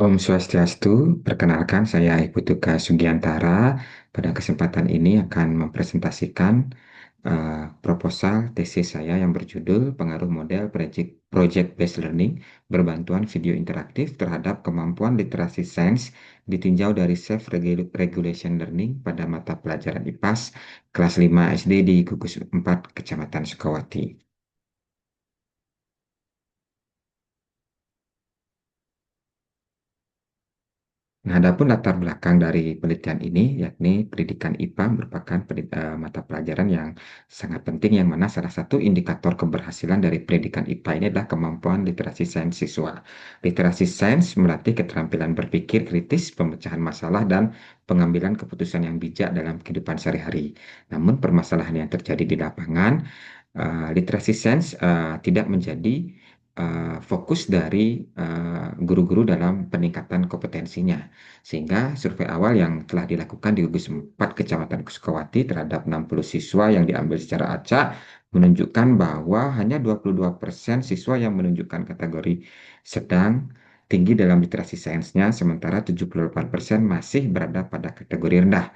Om Swastiastu, perkenalkan saya Ibu Tuga Sugiantara. Pada kesempatan ini akan mempresentasikan proposal tesis saya yang berjudul Pengaruh Model Project Based Learning berbantuan video interaktif terhadap kemampuan literasi sains ditinjau dari Self-Regulation Learning pada mata pelajaran IPAS kelas 5 SD di Gugus 4 Kecamatan Sukawati. Nah, adapun latar belakang dari penelitian ini, yakni pendidikan IPA merupakan mata pelajaran yang sangat penting, yang mana salah satu indikator keberhasilan dari pendidikan IPA ini adalah kemampuan literasi sains siswa. Literasi sains melatih keterampilan berpikir kritis, pemecahan masalah, dan pengambilan keputusan yang bijak dalam kehidupan sehari-hari. Namun, permasalahan yang terjadi di lapangan, literasi sains tidak menjadi fokus dari guru-guru dalam peningkatan kompetensinya. Sehingga survei awal yang telah dilakukan di gugus 4 Kecamatan Sukawati terhadap 60 siswa yang diambil secara acak menunjukkan bahwa hanya 22% siswa yang menunjukkan kategori sedang tinggi dalam literasi sainsnya, sementara 78% masih berada pada kategori rendah.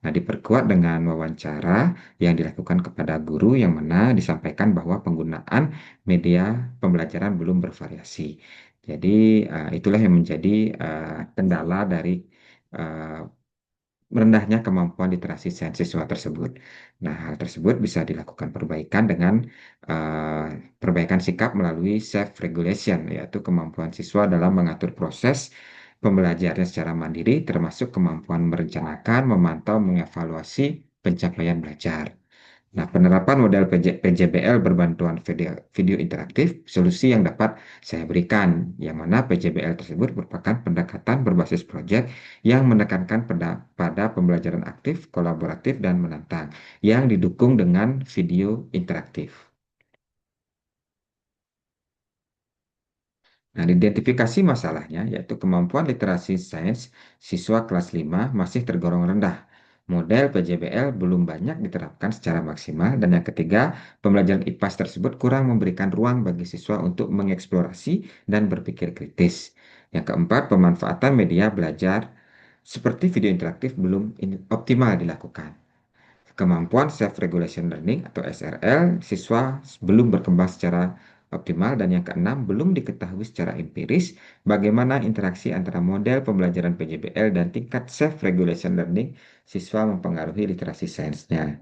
Nah, diperkuat dengan wawancara yang dilakukan kepada guru, yang mana disampaikan bahwa penggunaan media pembelajaran belum bervariasi. Jadi, itulah yang menjadi kendala dari uh, rendahnya kemampuan literasi sains siswa tersebut. Nah, hal tersebut bisa dilakukan perbaikan dengan uh, perbaikan sikap melalui self-regulation, yaitu kemampuan siswa dalam mengatur proses pembelajaran secara mandiri, termasuk kemampuan merencanakan, memantau, mengevaluasi pencapaian belajar. Nah, penerapan model PJBL berbantuan video interaktif, solusi yang dapat saya berikan, yang mana PJBL tersebut merupakan pendekatan berbasis proyek yang menekankan pada pembelajaran aktif, kolaboratif, dan menantang, yang didukung dengan video interaktif. Nah, identifikasi masalahnya yaitu kemampuan literasi sains siswa kelas 5 masih tergolong rendah. Model PJBL belum banyak diterapkan secara maksimal, dan yang ketiga, pembelajaran IPAS tersebut kurang memberikan ruang bagi siswa untuk mengeksplorasi dan berpikir kritis. Yang keempat, pemanfaatan media belajar seperti video interaktif belum optimal dilakukan. Kemampuan self-regulation learning atau SRL siswa belum berkembang secara optimal, dan yang keenam, belum diketahui secara empiris bagaimana interaksi antara model pembelajaran PJBL dan tingkat self-regulation learning siswa mempengaruhi literasi sainsnya.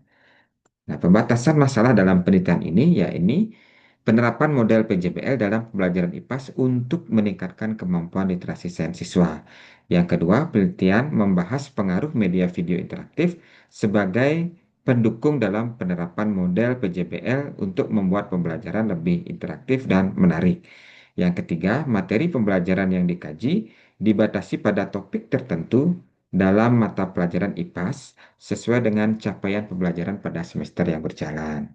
Nah, pembatasan masalah dalam penelitian ini, ya ini penerapan model PJBL dalam pembelajaran IPAS untuk meningkatkan kemampuan literasi sains siswa. Yang kedua, penelitian membahas pengaruh media video interaktif sebagai pendukung dalam penerapan model PJBL untuk membuat pembelajaran lebih interaktif dan menarik. Yang ketiga, materi pembelajaran yang dikaji dibatasi pada topik tertentu dalam mata pelajaran IPAS sesuai dengan capaian pembelajaran pada semester yang berjalan.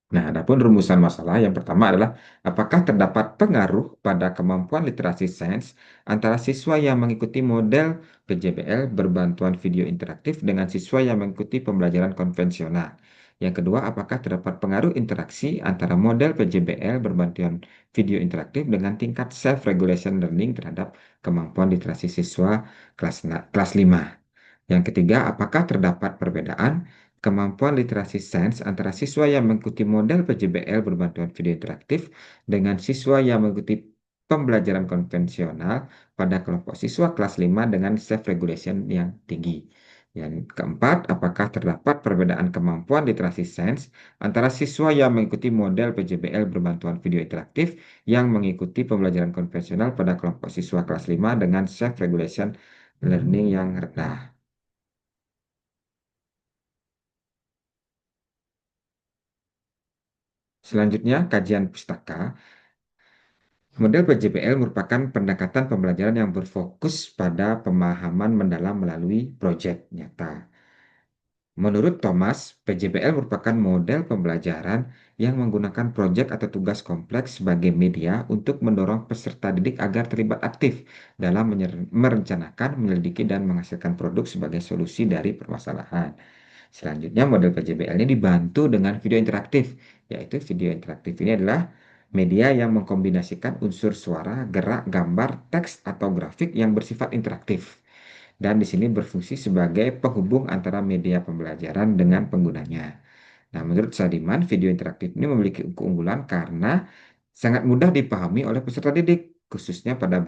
Nah, adapun rumusan masalah yang pertama adalah apakah terdapat pengaruh pada kemampuan literasi sains antara siswa yang mengikuti model PJBL berbantuan video interaktif dengan siswa yang mengikuti pembelajaran konvensional. Yang kedua, apakah terdapat pengaruh interaksi antara model PJBL berbantuan video interaktif dengan tingkat self-regulation learning terhadap kemampuan literasi siswa kelas 5. Yang ketiga, apakah terdapat perbedaan kemampuan literasi sains antara siswa yang mengikuti model PJBL berbantuan video interaktif dengan siswa yang mengikuti pembelajaran konvensional pada kelompok siswa kelas 5 dengan self-regulation yang tinggi. Yang keempat, apakah terdapat perbedaan kemampuan literasi sains antara siswa yang mengikuti model PJBL berbantuan video interaktif yang mengikuti pembelajaran konvensional pada kelompok siswa kelas 5 dengan self-regulation learning yang rendah. Selanjutnya, kajian pustaka. Model PJBL merupakan pendekatan pembelajaran yang berfokus pada pemahaman mendalam melalui proyek nyata. Menurut Thomas, PJBL merupakan model pembelajaran yang menggunakan proyek atau tugas kompleks sebagai media untuk mendorong peserta didik agar terlibat aktif dalam merencanakan, menyelidiki, dan menghasilkan produk sebagai solusi dari permasalahan. Selanjutnya model PJBL ini dibantu dengan video interaktif, yaitu video interaktif ini adalah media yang mengkombinasikan unsur suara, gerak, gambar, teks, atau grafik yang bersifat interaktif. Dan di sini berfungsi sebagai penghubung antara media pembelajaran dengan penggunanya. Nah, menurut Sadiman, video interaktif ini memiliki keunggulan karena sangat mudah dipahami oleh peserta didik, khususnya pada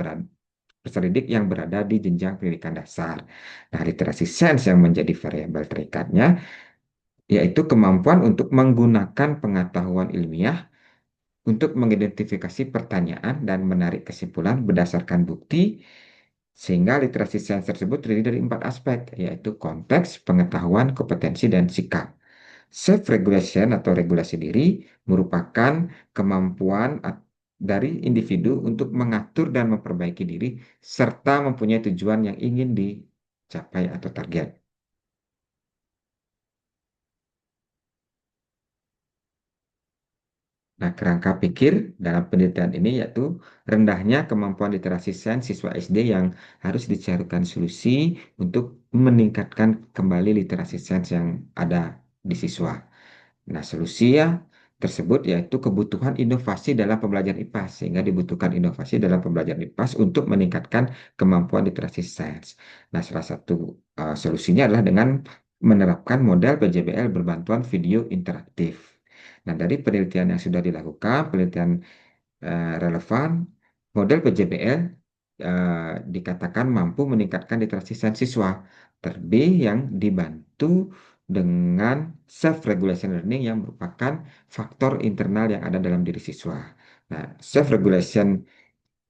peserta didik yang berada di jenjang pendidikan dasar. Nah, literasi sains yang menjadi variabel terikatnya yaitu kemampuan untuk menggunakan pengetahuan ilmiah untuk mengidentifikasi pertanyaan dan menarik kesimpulan berdasarkan bukti, sehingga literasi sains tersebut terdiri dari 4 aspek, yaitu konteks, pengetahuan, kompetensi, dan sikap. Self-regulation atau regulasi diri merupakan kemampuan dari individu untuk mengatur dan memperbaiki diri serta mempunyai tujuan yang ingin dicapai atau target. Nah, kerangka pikir dalam penelitian ini yaitu rendahnya kemampuan literasi sains siswa SD yang harus dicarikan solusi untuk meningkatkan kembali literasi sains yang ada di siswa. Nah, solusi ya tersebut yaitu kebutuhan inovasi dalam pembelajaran IPA, sehingga dibutuhkan inovasi dalam pembelajaran IPA untuk meningkatkan kemampuan literasi sains. Nah, salah satu solusinya adalah dengan menerapkan model PJBL berbantuan video interaktif. Nah, dari penelitian yang sudah dilakukan, penelitian relevan, model PJBL dikatakan mampu meningkatkan literasi sains siswa, terlebih yang dibantu dengan self-regulation learning yang merupakan faktor internal yang ada dalam diri siswa. Nah, self-regulation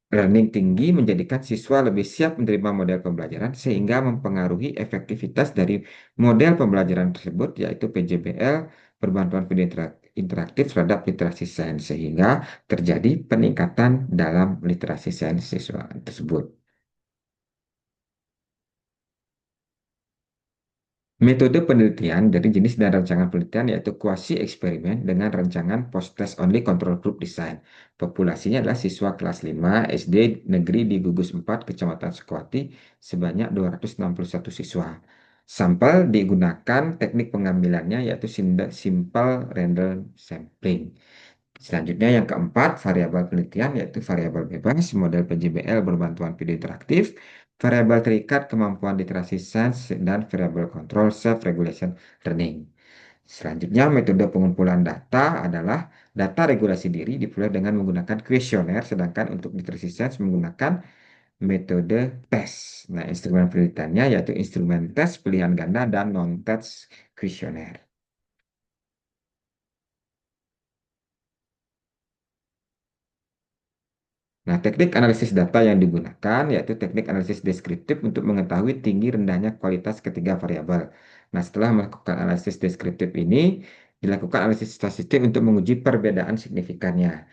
learning tinggi menjadikan siswa lebih siap menerima model pembelajaran sehingga mempengaruhi efektivitas dari model pembelajaran tersebut, yaitu PJBL berbantuan video interaktif terhadap literasi sains, sehingga terjadi peningkatan dalam literasi sains siswa tersebut. Metode penelitian dari jenis dan rancangan penelitian yaitu kuasi eksperimen dengan rancangan post-test only control group design. Populasinya adalah siswa kelas 5 SD negeri di Gugus 4 Kecamatan Sukawati sebanyak 261 siswa. Sampel digunakan teknik pengambilannya yaitu simple random sampling. Selanjutnya yang keempat, variabel penelitian yaitu variabel bebas, model PJBL berbantuan video interaktif, variabel terikat kemampuan literasi sains, dan variabel kontrol self-regulation learning. Selanjutnya, metode pengumpulan data adalah data regulasi diri diperoleh dengan menggunakan kuesioner, sedangkan untuk literasi sains menggunakan metode tes. Nah, instrumen penelitiannya yaitu instrumen tes pilihan ganda dan non-tes kuesioner. Nah, teknik analisis data yang digunakan yaitu teknik analisis deskriptif untuk mengetahui tinggi rendahnya kualitas ketiga variabel. Nah, setelah melakukan analisis deskriptif ini, dilakukan analisis statistik untuk menguji perbedaan signifikannya.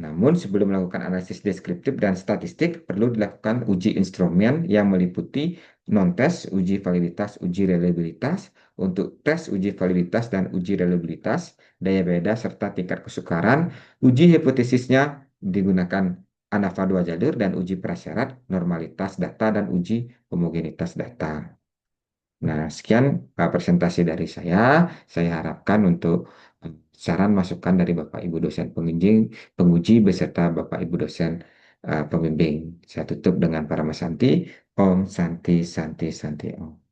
Namun, sebelum melakukan analisis deskriptif dan statistik, perlu dilakukan uji instrumen yang meliputi non-tes, uji validitas, uji reliabilitas, untuk tes uji validitas dan uji reliabilitas, daya beda, serta tingkat kesukaran. Uji hipotesisnya digunakan ANAVA 2 jalur dan uji prasyarat, normalitas data, dan uji homogenitas data. Nah, sekian presentasi dari saya. Saya harapkan untuk saran masukan dari Bapak Ibu dosen penguji beserta Bapak Ibu dosen pembimbing. Saya tutup dengan para Santi. Om Santi Santi Santi Om.